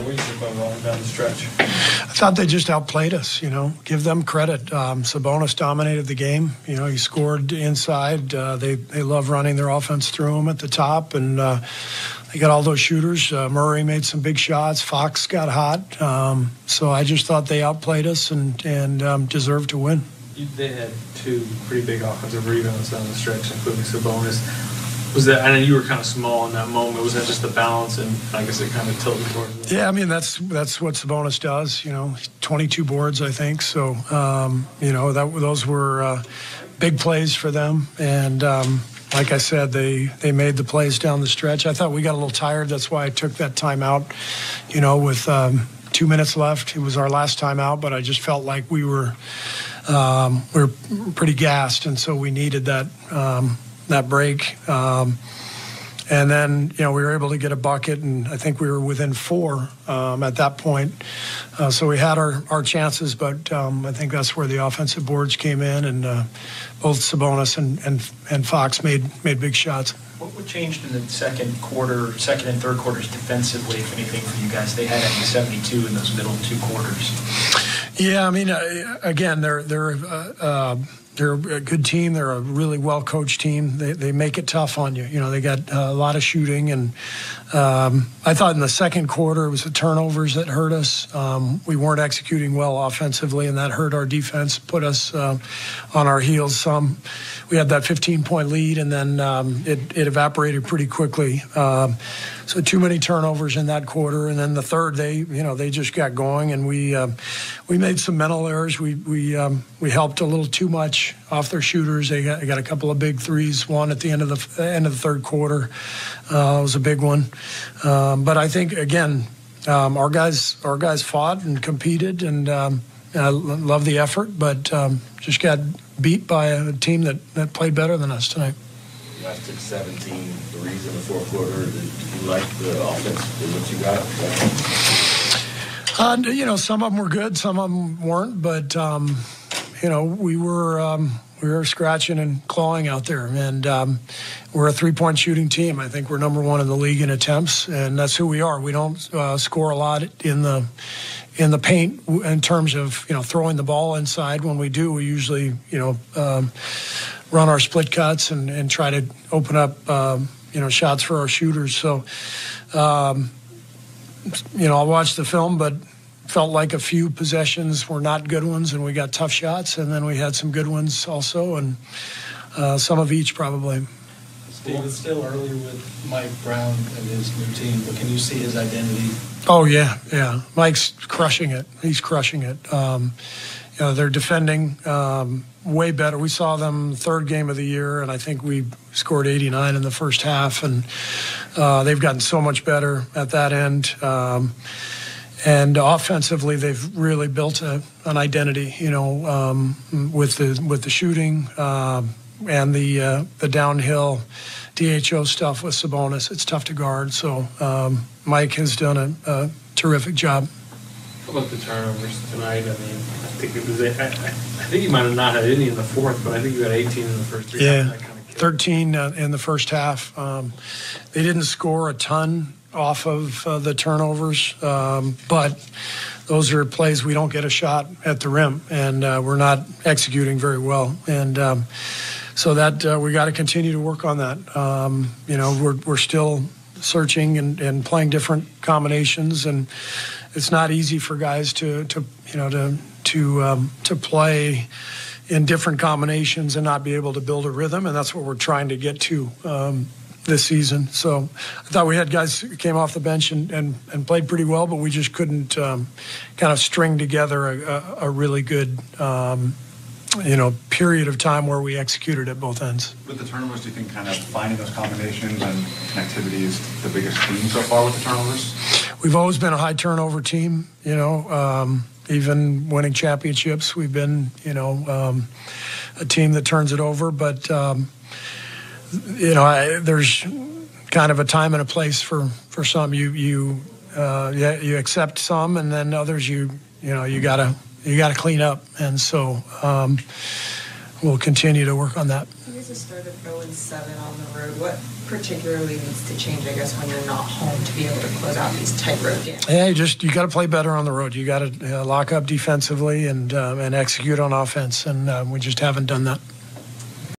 What do you think about rolling down the stretch? I thought they just outplayed us, give them credit. Sabonis dominated the game. He scored inside. They love running their offense through him at the top, and they got all those shooters. Murray made some big shots. Fox got hot. So I just thought they outplayed us and deserved to win. They had two pretty big offensive rebounds down the stretch, including Sabonis. I know you were kind of small in that moment. Was that just the balance, and I guess it kind of tilted towards Yeah, I mean, that's what Sabonis does, 22 boards, I think. So, those were big plays for them. And like I said, they made the plays down the stretch. I thought we got a little tired. That's why I took that timeout, with 2 minutes left. It was our last timeout, but I just felt like we were pretty gassed, and so we needed that break. And then, we were able to get a bucket, and I think we were within 4 at that point. So we had our chances, but I think that's where the offensive boards came in, and both Sabonis and Fox made big shots. What changed in the second and third quarters defensively, if anything, for you guys? They had, I think, 72 in those middle 2 quarters. Yeah, I mean, again, they're a good team. They're a really well-coached team. They make it tough on you. They got a lot of shooting. And I thought in the second quarter it was the turnovers that hurt us. We weren't executing well offensively, and that hurt our defense, put us on our heels some. We had that 15-point lead, and then it evaporated pretty quickly. So too many turnovers in that quarter. And then the third, they just got going, and we made some mental errors. We helped a little too much off their shooters. They got a couple of big threes. One at the end of the third quarter was a big one. But I think again, our guys fought and competed, and I love the effort, but just got beat by a team that played better than us tonight. You guys took 17 threes in the fourth quarter. Did you like the offense and what you got? Some of them were good, some of them weren't, but we were scratching and clawing out there, and we're a 3-point shooting team. I think we're number 1 in the league in attempts, and that's who we are. We don't score a lot in the paint in terms of throwing the ball inside. When we do, we usually run our split cuts and try to open up shots for our shooters. So I watched the film, but felt like a few possessions were not good ones, and we got tough shots, and then we had some good ones also, and some of each probably. Steve, it's still early with Mike Brown and his new team, but can you see his identity? Oh, yeah. Mike's crushing it. He's crushing it. They're defending way better. We saw them third game of the year, and I think we scored 89 in the first half, and they've gotten so much better at that end. And offensively, they've really built an identity, with the shooting and the downhill DHO stuff with Sabonis. It's tough to guard. So Mike has done a terrific job. How about the turnovers tonight? I mean, I think you might have not had any in the fourth, but I think you had 18 in the first 3. Yeah, 13 in the first half. They didn't score a ton off of the turnovers, but those are plays we don't get a shot at the rim, and we're not executing very well. And so that we got to continue to work on that. We're still searching and playing different combinations, and it's not easy for guys to play in different combinations and not be able to build a rhythm, and that's what we're trying to get to this season. So I thought we had guys who came off the bench and played pretty well, but we just couldn't kind of string together a really good period of time where we executed at both ends. With the turnovers, do you think kind of finding those combinations and connectivity is the biggest theme so far with the turnovers? We've always been a high turnover team, even winning championships. We've been, a team that turns it over, but there's kind of a time and a place for some. You accept some, and then others you gotta clean up, and so we'll continue to work on that. Your guys have started 0-7 on the road. What particularly needs to change, I guess, when you're not home to be able to close out these tight road games? Yeah, you got to play better on the road. You got to lock up defensively and execute on offense, and we just haven't done that.